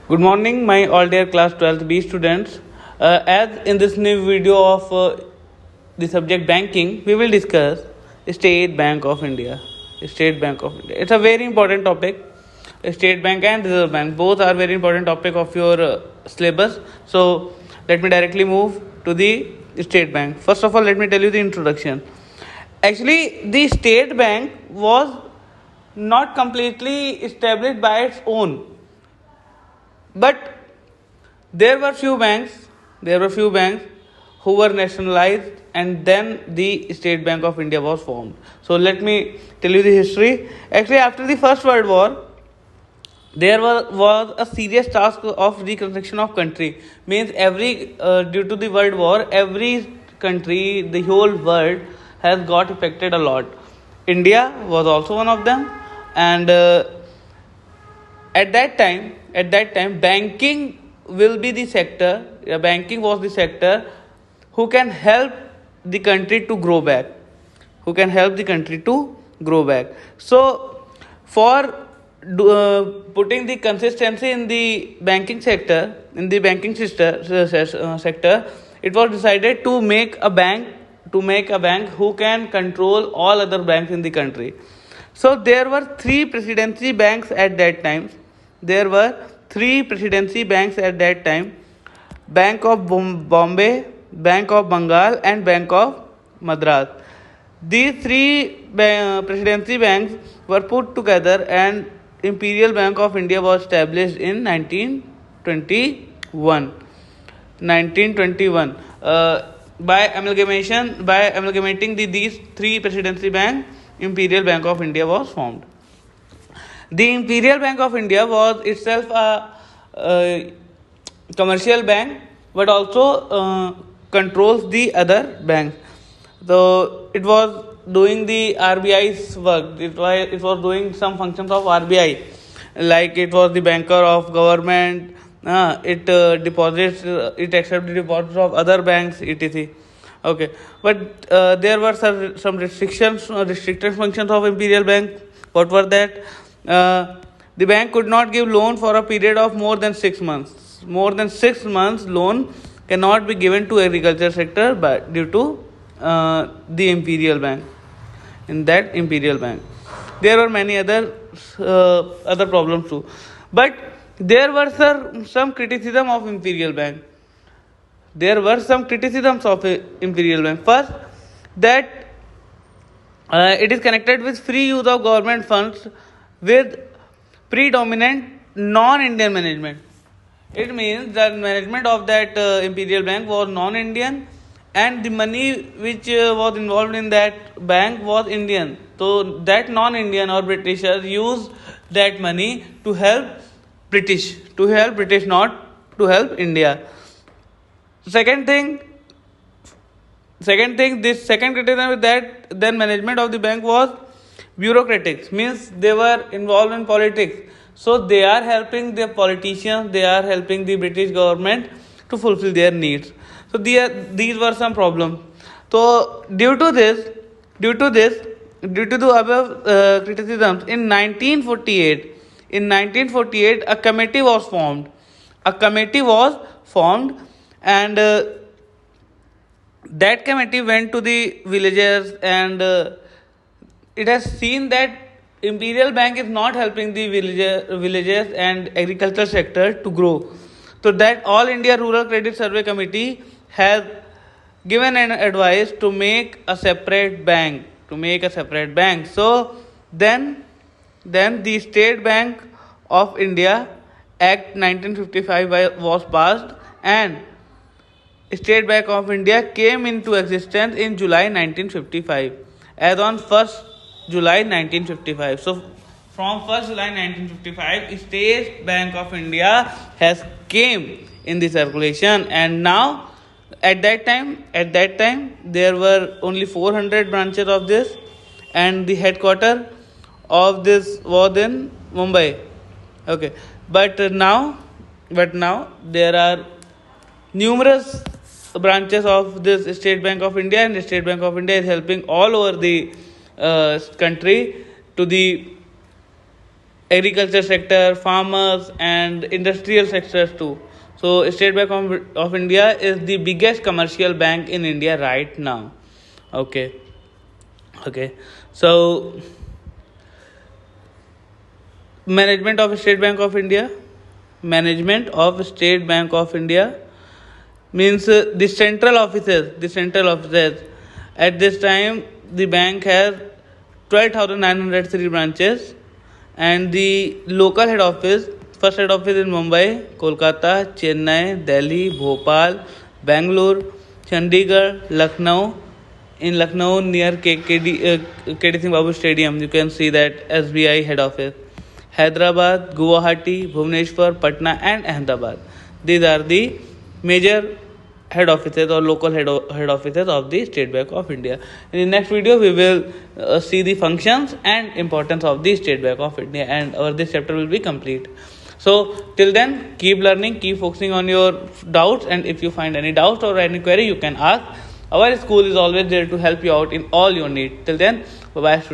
Good morning, my all dear class 12th B students. As in this new video of the subject banking, we will discuss State Bank of India. State Bank of India. It's a very important topic. State Bank and Reserve Bank both are very important topic of your syllabus. So let me directly move to the State Bank. First of all, let me tell you the introduction. Actually, the State Bank was not completely established by its own, but there were few banks who were nationalized, and then the State Bank of India was formed. So let me tell you the history. Actually, after the First World War, there was a serious task of reconstruction of country. Means due to the World War, every country, the whole world has got affected a lot. India was also one of them, and at that time banking will be the sector. Banking was the sector who can help the country to grow back, so for putting the consistency in the banking sector, sector, it was decided to make a bank who can control all other banks in the country. So there were three presidency banks at that time. Bank of Bombay, Bank of Bengal, and Bank of Madras. These three presidency banks were put together, and Imperial Bank of India was established in 1921. By amalgamating these three presidency banks, Imperial Bank of India was formed. The Imperial Bank of India was itself a commercial bank, but also controls the other banks. So it was doing the RBI's work. It was doing some functions of RBI, like it was the banker of government. It accepts the deposits of other banks, etc. Okay, but there were some restricted functions of Imperial Bank. What were that? The bank could not give loan for a period of more than 6 months. More than 6 months loan cannot be given to agriculture sector, but due to the Imperial Bank. In that Imperial Bank, there were many other problems too, but there were some criticism of Imperial Bank. First, that it is connected with free use of government funds with predominant non-Indian management. It means that management of that Imperial Bank was non-Indian, and the money which was involved in that bank was Indian. So that non-Indian or Britishers used that money to help British, not to help India. Second thing, this second criticism is that then management of the bank was bureaucratic, means they were involved in politics. So they are helping the politicians, they are helping the British government to fulfill their needs. So these were some problems. So due to the above criticisms, in 1948, a committee was formed, and that committee went to the villages, and it has seen that Imperial Bank is not helping the villages and agriculture sector to grow. So that All India Rural Credit Survey Committee has given an advice to make a separate bank. So then the State Bank of India Act 1955 was passed, and State Bank of India came into existence in July 1955, as on 1st July 1955. So from 1st July 1955, State Bank of India has came in the circulation, and now at that time there were only 400 branches of this, and the headquarter of this was in Mumbai. Okay, but now there are numerous branches of this State Bank of India, and the State Bank of India is helping all over the country to the agriculture sector, farmers, and industrial sectors too. So State Bank of India is the biggest commercial bank in India right now. Okay. Okay. So management of State Bank of India. Management of State Bank of India means the central offices at this time the bank has 12,903 branches, and the local head office, first head office in Mumbai, Kolkata, Chennai, Delhi, Bhopal, Bangalore, Chandigarh, Lucknow. In Lucknow near KD Singh Babu Stadium you can see that SBI head office. Hyderabad, Guwahati, Bhubaneswar, Patna, and Ahmedabad. These are the major head offices or local head offices of the State Bank of India. In the next video, we will see the functions and importance of the State Bank of India, and our this chapter will be complete. So till then, keep learning, keep focusing on your doubts, and if you find any doubts or any query, you can ask. Our school is always there to help you out in all your needs. Till then, bye bye, students.